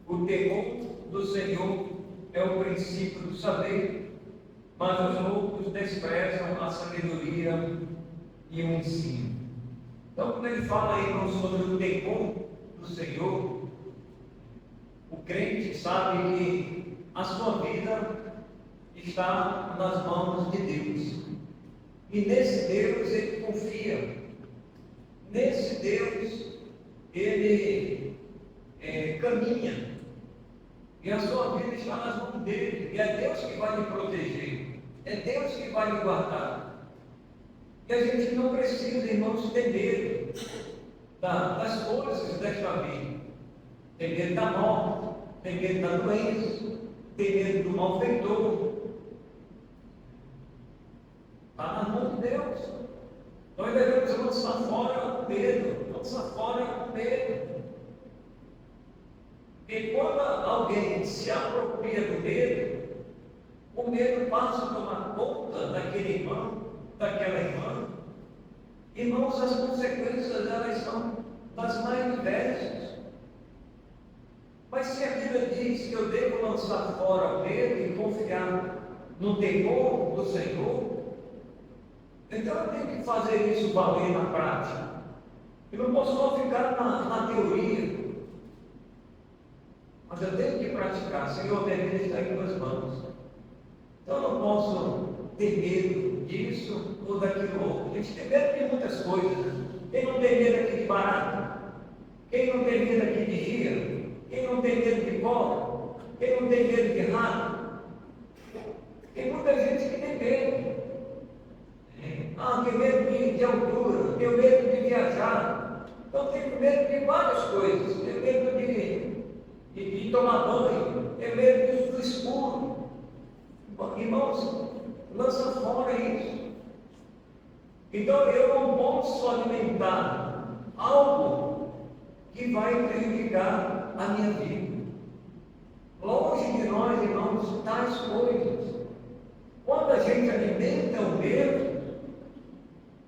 O temor do Senhor é o princípio do saber, mas os loucos desprezam a sabedoria e o ensino. Então, quando ele fala aí sobre o temor do Senhor, o crente sabe que a sua vida está nas mãos de Deus. E nesse Deus ele confia. Nesse Deus ele caminha. E a sua vida está nas mãos dele. E é Deus que vai lhe proteger. É Deus que vai lhe guardar. E a gente não precisa, irmãos, ter medo das coisas desta vida. Tem medo da morte, tem medo da doença, tem medo do malfeitor. Está nas mãos de Deus. Nós devemos lançar fora o medo, lançar fora o medo. E quando alguém se apropria do medo, o medo passa a tomar conta daquele irmão, daquela irmã. Irmãos, as consequências elas são das mais diversas. Mas se a Bíblia diz que eu devo lançar fora o medo e confiar no temor do Senhor, então eu tenho que fazer isso valer na prática. Eu não posso só ficar na teoria. Mas eu tenho que praticar. Senhor, minha vida está em tuas mãos. Então eu não posso ter medo disso ou daquilo outro. A gente tem medo de muitas coisas. Quem não tem medo aqui de barata? Quem não tem medo aqui de gira? Quem não tem medo de cobra? Quem não tem medo de rato? Tem muita gente que tem medo. Tem medo de altura, tem medo de viajar. Então tenho medo de várias coisas. Tenho medo de tomar banho. Tenho medo do escuro. Irmãos, lança fora isso. Então eu não posso alimentar algo que vai prejudicar a minha vida. Longe de nós, irmãos, tais coisas. Quando a gente alimenta o medo,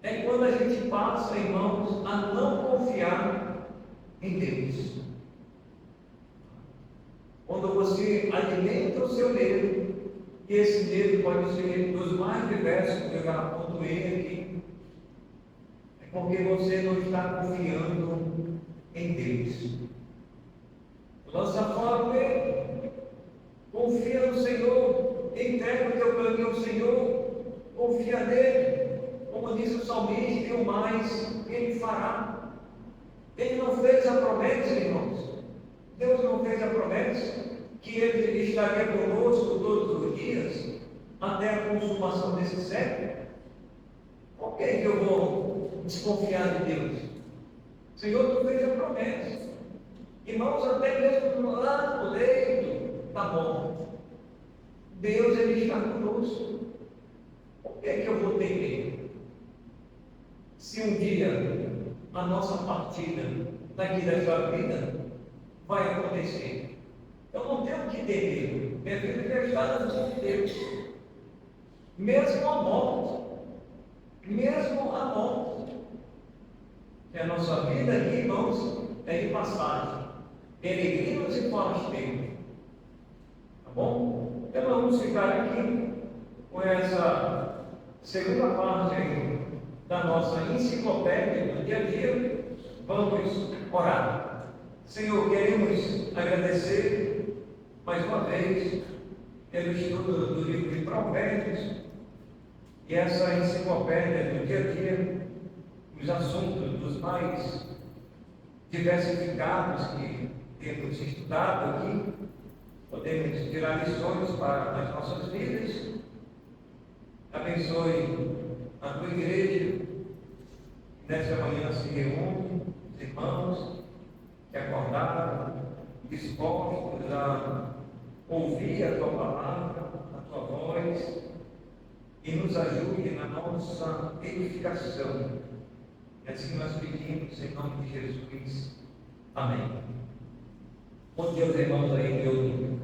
é quando a gente passa, irmãos, a não confiar em Deus. Quando você alimenta o seu medo, e esse medo pode ser dos mais diversos, que eu já pontuei aqui, é porque você não está confiando em Deus. Lança fora o medo, confia no Senhor, entrega o teu caminho ao Senhor, confia nele. Como diz o salmista, e o mais ele fará. Ele não fez a promessa, irmãos. Deus não fez a promessa que ele estaria conosco todos os dias até a consumação desse século. Por que eu vou desconfiar de Deus? O Senhor não fez a promessa. Irmãos, até mesmo lá no leito da morte, Deus ele está conosco. Por que eu vou ter medo? Se um dia a nossa partida daqui dessa vida vai acontecer, eu não tenho que ter medo. Minha vida já está nas mãos de Deus. Mesmo a morte, que a nossa vida aqui, irmãos, é de passagem, peregrinos e forasteiros. Tá bom? Então vamos ficar aqui com essa segunda parte aí da nossa enciclopédia do dia a dia. Vamos orar. Senhor, queremos agradecer mais uma vez pelo estudo do livro de Provérbios e essa enciclopédia do dia a dia, os assuntos dos mais diversificados que temos estudado aqui. Podemos tirar lições para as nossas vidas. Abençoe a tua igreja, que nesta manhã se reúne, os irmãos que acordaram, dispostos a ouvir a tua palavra, a tua voz, e nos ajude na nossa edificação. É assim que nós pedimos em nome de Jesus. Amém. Bom dia aos irmãos aí, meu